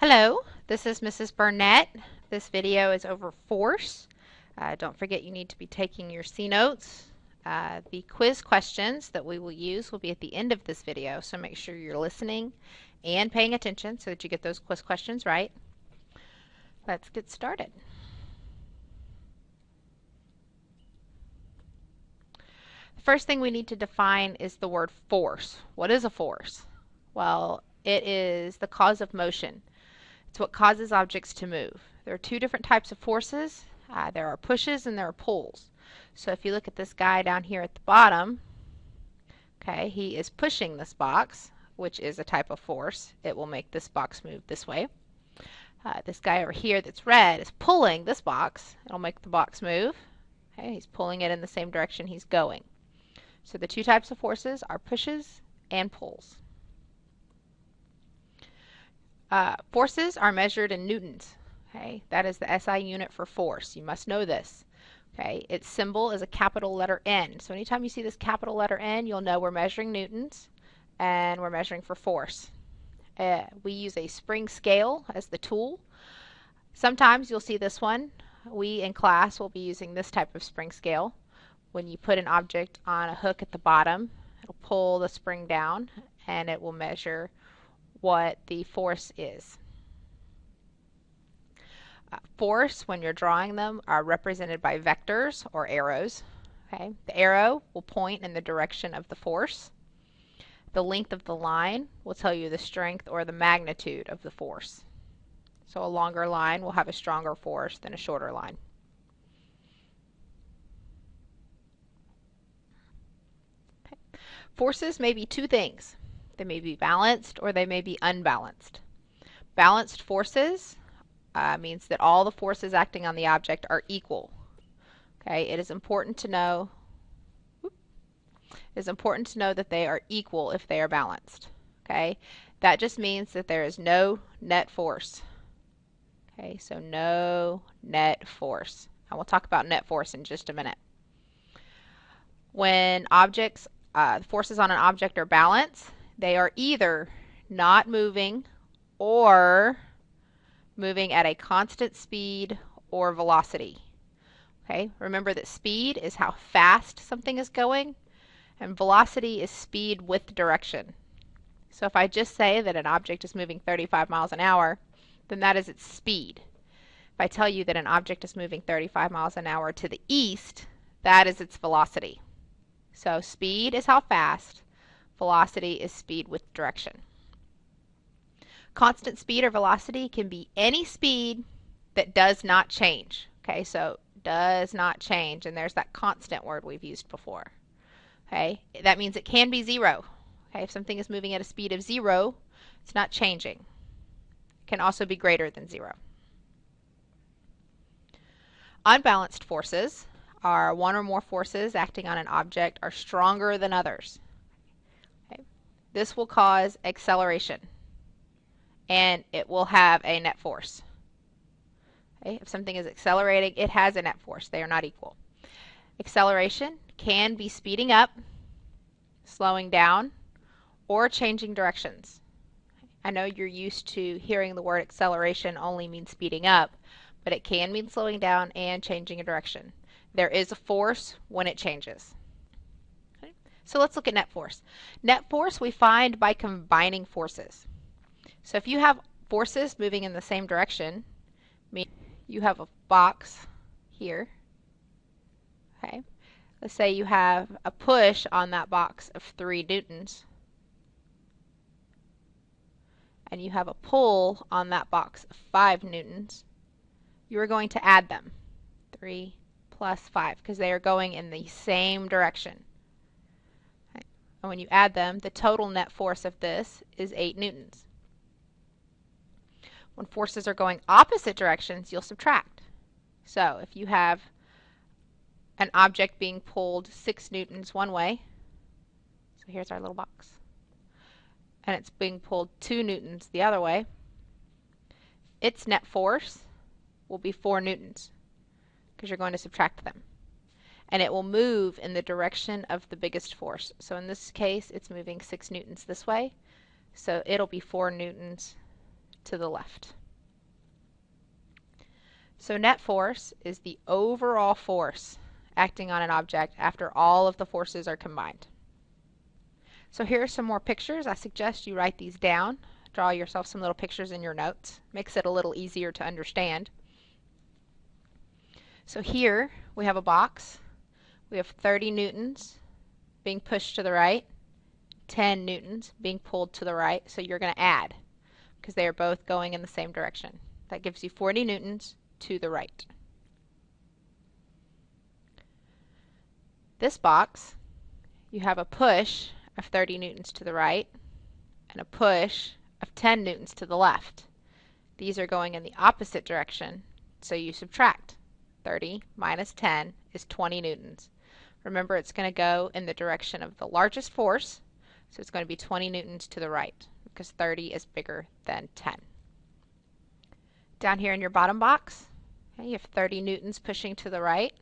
Hello, this is Mrs. Burnett. This video is over force. Don't forget you need to be taking your C notes. The quiz questions that we will use will be at the end of this video, so make sure you're listening and paying attention so that you get those quiz questions right. Let's get started. The first thing we need to define is the word force. What is a force? Well, it is the cause of motion. It's what causes objects to move. There are two different types of forces. There are pushes and there are pulls. So if you look at this guy down here at the bottom, okay, he is pushing this box, which is a type of force. It will make this box move this way. This guy over here that's red is pulling this box. It'll make the box move. Okay, he's pulling it in the same direction he's going. So the two types of forces are pushes and pulls. Forces are measured in newtons. Okay, that is the SI unit for force. You must know this. Okay, its symbol is a capital letter N. So anytime you see this capital letter N, you'll know we're measuring newtons and we're measuring for force. We use a spring scale as the tool. Sometimes you'll see this one. We in class will be using this type of spring scale. When you put an object on a hook at the bottom, it'll pull the spring down and it will measure what the force is. Force, when you're drawing them, are represented by vectors or arrows. Okay? The arrow will point in the direction of the force. The length of the line will tell you the strength or the magnitude of the force. So a longer line will have a stronger force than a shorter line. Okay. Forces may be two things. They may be balanced or they may be unbalanced. Balanced forces means that all the forces acting on the object are equal. Okay, it is important to know that they are equal if they are balanced. Okay, that just means that there is no net force. Okay, so no net force. And we'll talk about net force in just a minute. When forces on an object are balanced, they are either not moving or moving at a constant speed or velocity. Okay, remember that speed is how fast something is going, and velocity is speed with direction. So if I just say that an object is moving 35 miles an hour, then that is its speed. If I tell you that an object is moving 35 miles an hour to the east, that is its velocity. So speed is how fast, velocity is speed with direction. Constant speed or velocity can be any speed that does not change. Okay, so does not change, and there's that constant word we've used before. Okay, that means it can be zero. Okay, if something is moving at a speed of 0, it's not changing. It can also be greater than 0. Unbalanced forces are one or more forces acting on an object are stronger than others. Okay. This will cause acceleration, and it will have a net force. Okay. If something is accelerating, it has a net force. They are not equal. Acceleration can be speeding up, slowing down, or changing directions. I know you're used to hearing the word acceleration only means speeding up, but it can mean slowing down and changing a direction. There is a force when it changes. Okay. So let's look at net force. Net force we find by combining forces. So if you have forces moving in the same direction, you have a box here. Okay. Let's say you have a push on that box of 3 newtons, and you have a pull on that box of 5 newtons. You are going to add them, 3 plus 5, because they are going in the same direction. Okay. And when you add them, the total net force of this is 8 newtons. When forces are going opposite directions, you'll subtract. So if you have an object being pulled 6 newtons one way, so here's our little box, and it's being pulled 2 newtons the other way, its net force will be 4 newtons because you're going to subtract them. And it will move in the direction of the biggest force. So in this case, it's moving 6 newtons this way, so it'll be 4 newtons to the left. So net force is the overall force acting on an object after all of the forces are combined. So here are some more pictures. I suggest you write these down. Draw yourself some little pictures in your notes. Makes it a little easier to understand. So here we have a box. We have 30 newtons being pushed to the right, 10 newtons being pulled to the right. So you're going to add because they are both going in the same direction. That gives you 40 newtons to the right. This box, you have a push of 30 newtons to the right and a push of 10 newtons to the left. These are going in the opposite direction, so you subtract. 30 minus 10 is 20 newtons. Remember, it's going to go in the direction of the largest force, so it's going to be 20 newtons to the right because 30 is bigger than 10. Down here in your bottom box, okay, you have 30 newtons pushing to the right.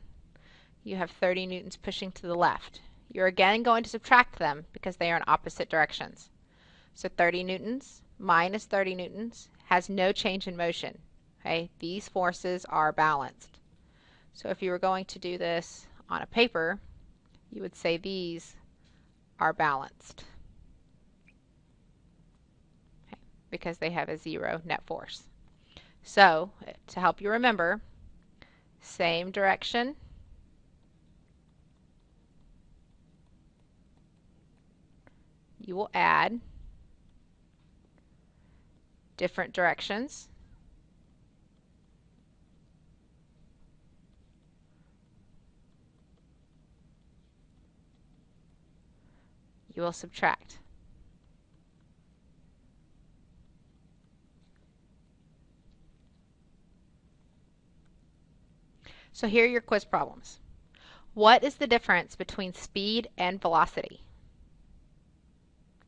You have 30 newtons pushing to the left. You're again going to subtract them because they are in opposite directions. So 30 newtons minus 30 newtons has no change in motion. Okay? These forces are balanced. So if you were going to do this on a paper, you would say these are balanced, okay, because they have a zero net force. So to help you remember, same direction, you will add different directions. You will subtract. So here are your quiz problems. What is the difference between speed and velocity?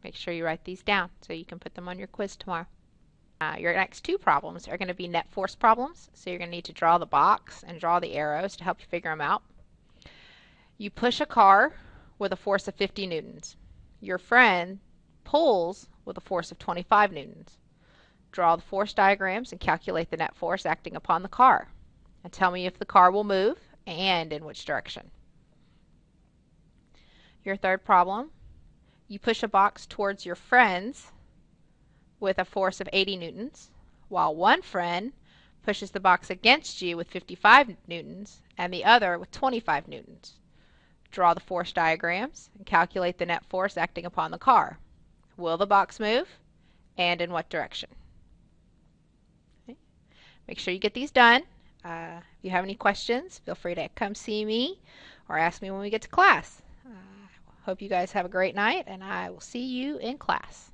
Make sure you write these down so you can put them on your quiz tomorrow. Your next two problems are going to be net force problems. So you're going to need to draw the box and draw the arrows to help you figure them out. You push a car with a force of 50 newtons. Your friend pulls with a force of 25 newtons. Draw the force diagrams and calculate the net force acting upon the car. And tell me if the car will move and in which direction. Your third problem, you push a box towards your friends with a force of 80 newtons, while one friend pushes the box against you with 55 newtons and the other with 25 newtons. Draw the force diagrams and calculate the net force acting upon the car. Will the box move and in what direction? Okay. Make sure you get these done. If you have any questions, feel free to come see me or ask me when we get to class. Hope you guys have a great night, and I will see you in class.